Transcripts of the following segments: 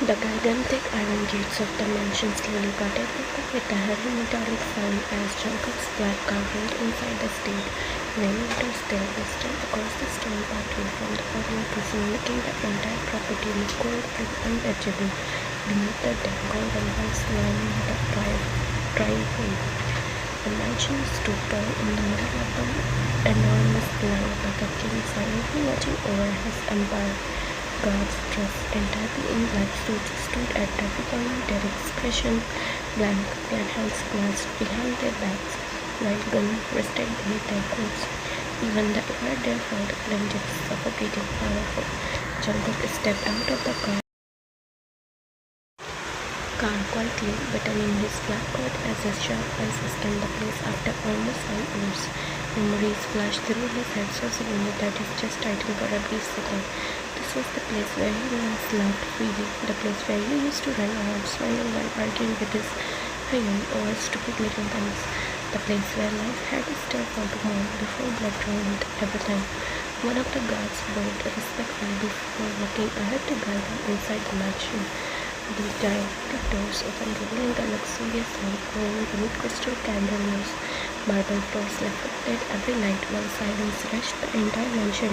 The gigantic iron gates of the mansion slowly gutted with a heavy metallic sound as Jungkook's black car rolled inside the state. Rainwater still whistled across the stone pathway from the courtyard to making the entire property look cold and untouchable beneath the dim golden walls lining the driveway. The mansion stood tall in the middle of the enormous line like a king silently watching over his empire. Guards dressed entirely in black suits stood at every corner, their expression blank, their hands clasped behind their backs, while guns rested beneath their coats. Even the air there felt rigid, suffocating, powerful. Jungkook stepped out of the car quietly, buttoning his black coat as his sharp eyes scanned the place after almost 5 years. Memories flashed through his head so suddenly that his chest tightened for a brief second. This was the place where he once laughed freely, the place where he used to run around smiling while arguing with his taehyung over stupid little things, the place where life had still felt warm before blood ruined everything. One of the guards bowed respectfully before walking ahead to guide him inside the mansion. The giant doors opened, revealing a luxurious hall glowing beneath crystal chandeliers. Marble floors reflected every light while silence rushed the entire mansion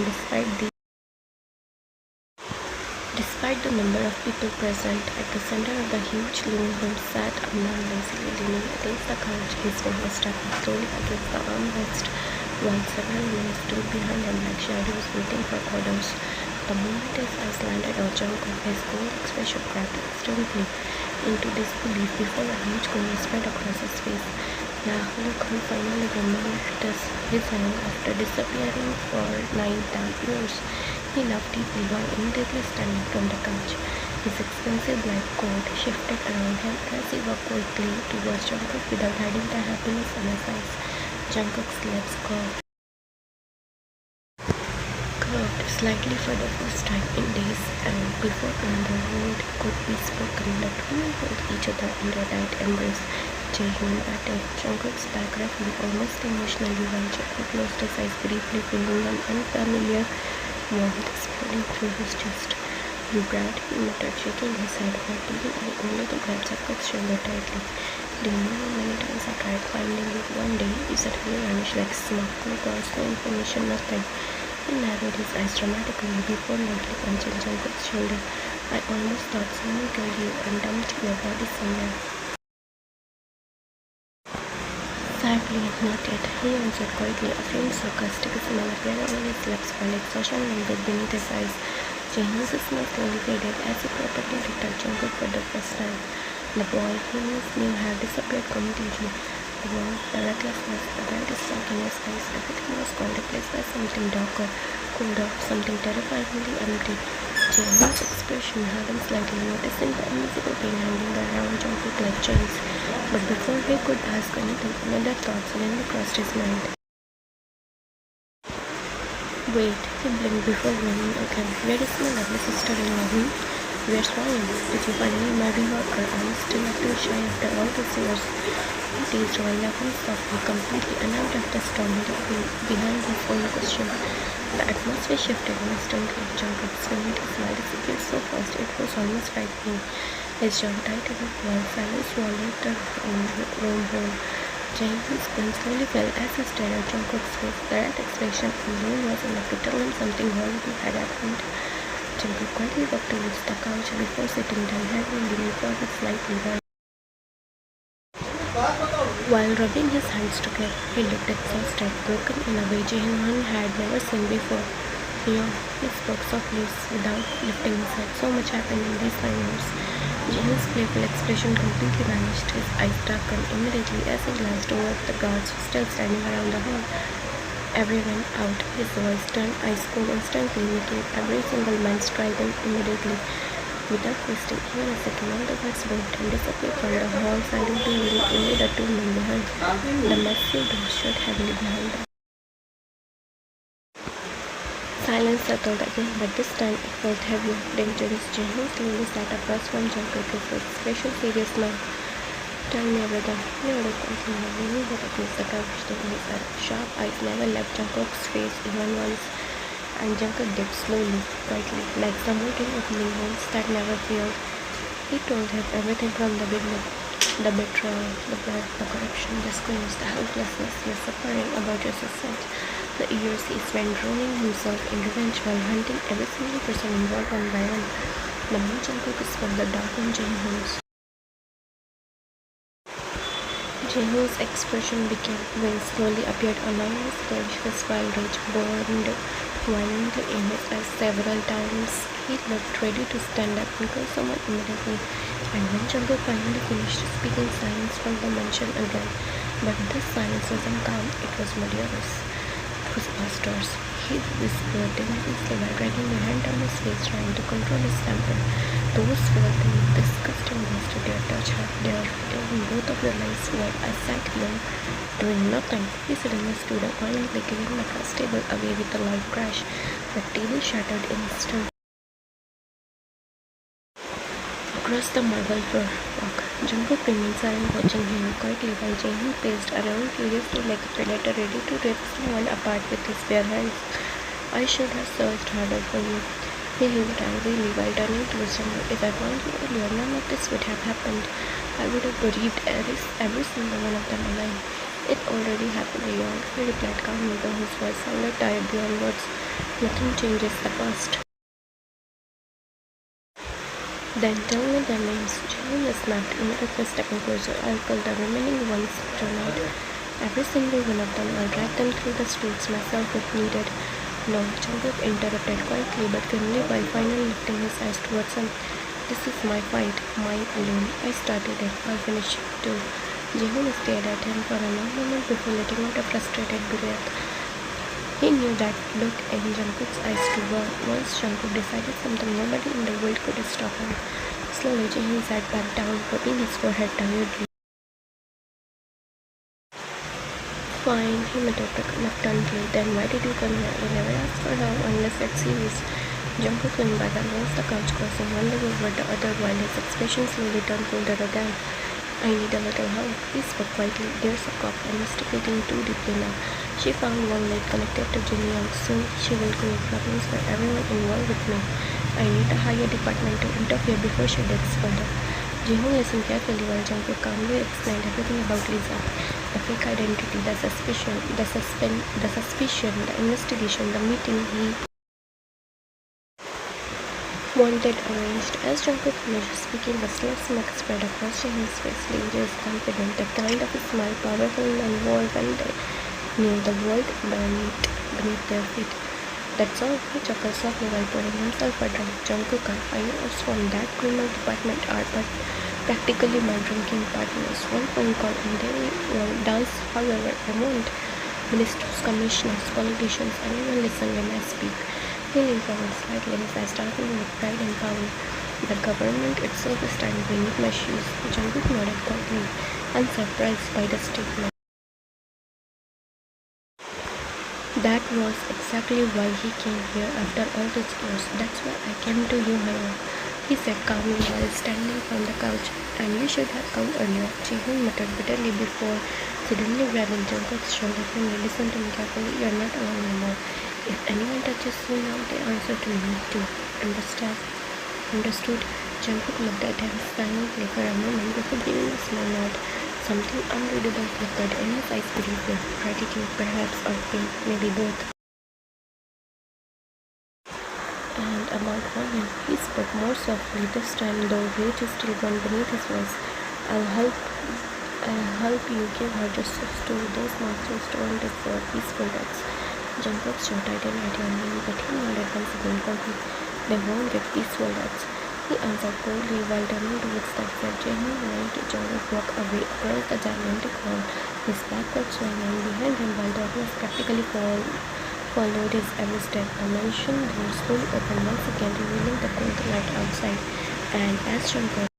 Despite the number of people present, at the center of the huge living room sat a man lazily leaning against the couch, his fingers tapping slowly against the armrest, while several men stood behind him like shadows waiting for orders. The moment his eyes landed on Jungkook, his whole expression cracked instantly into disbelief before a huge grin spread across his face. Yeah, look who finally remembered his hand after disappearing for 9 damn years. He laughed deeply while immediately standing from the couch. His expensive black coat shifted around him as he walked quickly towards Jungkook without hiding the happiness in his eyes. Jungkook's lips curved slightly for the first time in days, and before another word could be spoken, the two men held each other in their tight embrace. Jimin patted Jungkook's back roughly, almost emotionally, while Jungkook closed his eyes briefly, feeling an unfamiliar warmth spreading through his chest. "You brat," he muttered, shaking his head while peeling away only to grab Jungkook's shoulder tightly. "Do you know how many times I tried finding you? One day you suddenly vanished like smoke, no calls, no information, nothing." He narrowed his eyes dramatically before lightly punching Jungkook's shoulder. "I almost thought someone killed you and dumped your body somewhere." "Sadly, not yet," he answered quietly, a faint sarcastic smile appearing on his lips while exhaustion lingered beneath his eyes. Jimin's smile slowly faded as he properly looked at Jungkook for the first time. The boy he knew had disappeared completely. The warmth, the recklessness, the bright spark in his eyes, everything was gone, replaced by something darker, colder, something terrifyingly empty. Jimin's expression hardened slightly, noticing the invisible pain hanging around Jungkook like chains. But before he could ask anything, another thought suddenly crossed his mind. "Wait," he blinked before running again. "Where is my lovely sister-in-law? Where's Ryan? Did you finally marry her, or are you still too shy after all these years?" He teased while laughing softly, completely unaware of the storm behind his own question. The atmosphere shifted instantly. Jungkook's faint smile disappeared so fast it was almost frightening. His jaw tightened while silence swallowed the room whole. Jimin's skin slowly fell as he stared at Jungkook's face. That expression alone was enough to tell him something horrible had happened. Jungkook quietly walked towards the couch before sitting down heavily leaning forward slightly while rubbing his hands together. He looked exhausted, broken in a way Jimin had never seen before. "Yo," he spoke softly without lifting his head. "So much happened in these 9 years." Jimin's playful expression completely vanished. His eyes darkened immediately as he glanced over at the guards still standing around the hall. Everyone out. His voice turned ice cold instantly, making every single man strident immediately. Without wasting even a second, all the guards moved and disappeared from the hall, silently leaving only the two men behind. The massive door shut heavily behind them. Silence settled again, but this time it felt heavier, dangerous. Jimin slowly sat across from Jungkook, his expression serious now. "Tell me everything." He ordered quietly, leaning back against the couch, taking his sharp eyes never left Jungkook's face even once. And Jungkook dipped slowly, quietly, like someone in opening wounds that never failed. He told him everything from the beginning. The betrayal, the blood, the corruption, the screams, the helplessness he is suffering about your success. The years he spent drowning himself in revenge while hunting every single person involved one by one. The more Jungkook spoke, the darker Jaehoon's expression became when slowly appeared along his clenched fist while rage burned violently in his eyes several times. He looked ready to stand up and kill someone immediately, and when Jungkook finally finished speaking, silence filled the mansion again. But this silence wasn't calm, it was murderous. Ghostbusters. He whispered dangerously while dragging a hand down his face, trying to control his temper. Those filthy, disgusting bastards dare touch her. They are taking both of your lives while I sat here doing nothing. He suddenly stood up, violently kicking the glass table away with a loud crash. The table shattered instantly. Across the marble floor walk, Jungkook remained silent, watching him quietly while Jaehoon paced around furiously like a predator ready to rip someone apart with his bare hands. I should have searched harder for you. He hissed angrily while turning towards Jungkook. If I found you earlier, none of this would have happened. I would have buried every single one of them alive. It already happened, Taehyung, he replied calmly, though his voice sounded tired beyond words. Nothing changes the past. Then tell me their names. Jimin snapped, immediately stepping closer. I'll kill the remaining ones tonight. Every single one of them. I'll drag them through the streets myself if needed. No, Jungkook interrupted quietly but firmly while finally lifting his eyes towards him. This is my fight, mine alone. I started it. I'll finish it too. Jimin stared at him for a long moment before letting out a frustrated breath. He knew that look in Jungkook's eyes too well. Once Jungkook decided something, nobody in the world could stop him. Slowly, Jimin sat back down, rubbing his forehead tiredly. Fine, he muttered reluctantly. Then why did you come here? You never asked for help unless it's serious. Jungkook leaned back against the couch, crossing one leg over the other while his expression slowly turned colder again. I need a little help. He spoke quietly. There's a cop. I'm investigating too deeply now. She found one leg connected to Jimin. Soon she will create problems for everyone involved with me. I need a higher department to interfere before she digs further. Jihoon listened carefully while Jungkook calmly explained everything about Lisa. The fake identity, the suspicion, the investigation, the meeting he wanted arranged. As Jungkook finished speaking, a slow smirk spread across Jaehoon's face. Danger is confident, the kind of a smile powerful and warm when they knew the world bent beneath their feet. That's all. He chuckled softly while pouring himself a drink. Jungkook, I was from that criminal department are but practically my drinking partners. One phone call and they will dance however I want. Ministers, commissioners, politicians, anyone listen when I speak. He leaned forward slightly, his eyes darkening with pride and power. The government itself is standing beneath my shoes. Jungkook nodded quietly, unsurprised by the statement. That was exactly why he came here after all these years. That's why I came to you, Hyo, he said calmly while standing from the couch. And you should have come earlier, Jaehoon muttered bitterly before suddenly grabbing Jungkook's shoulder. Listen to me carefully, you're not alone anymore. If anyone touches you now, they answer to you too. Understood? Jungkook looked at him silently for a moment before giving a small nod. Something unreadable flickered in his eyes briefly. Gratitude, perhaps, or pain, maybe both. And about women, he spoke more softly this time, though rage still gone beneath his voice. I'll help you give her justice to those monsters don't deserve peaceful deaths. Jungkook's jaw tightened at your name, but he nodded once again quickly. They won't get peaceful deaths. He answered coldly while turning towards the exit. Jaehoon watched Jungkook walk away across the gigantic hall, his backpack swinging behind him while the others practically followed his every step. The mansion door slowly opened once again, revealing the cold night outside. And as Jungkook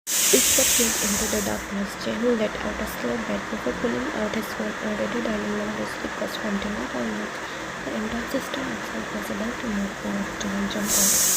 disappeared into the darkness, Jaehoon let out a slow breath before pulling out his phone, already dialing numbers because from dinner onwards, the entire system itself was about to move forward to Jungkook.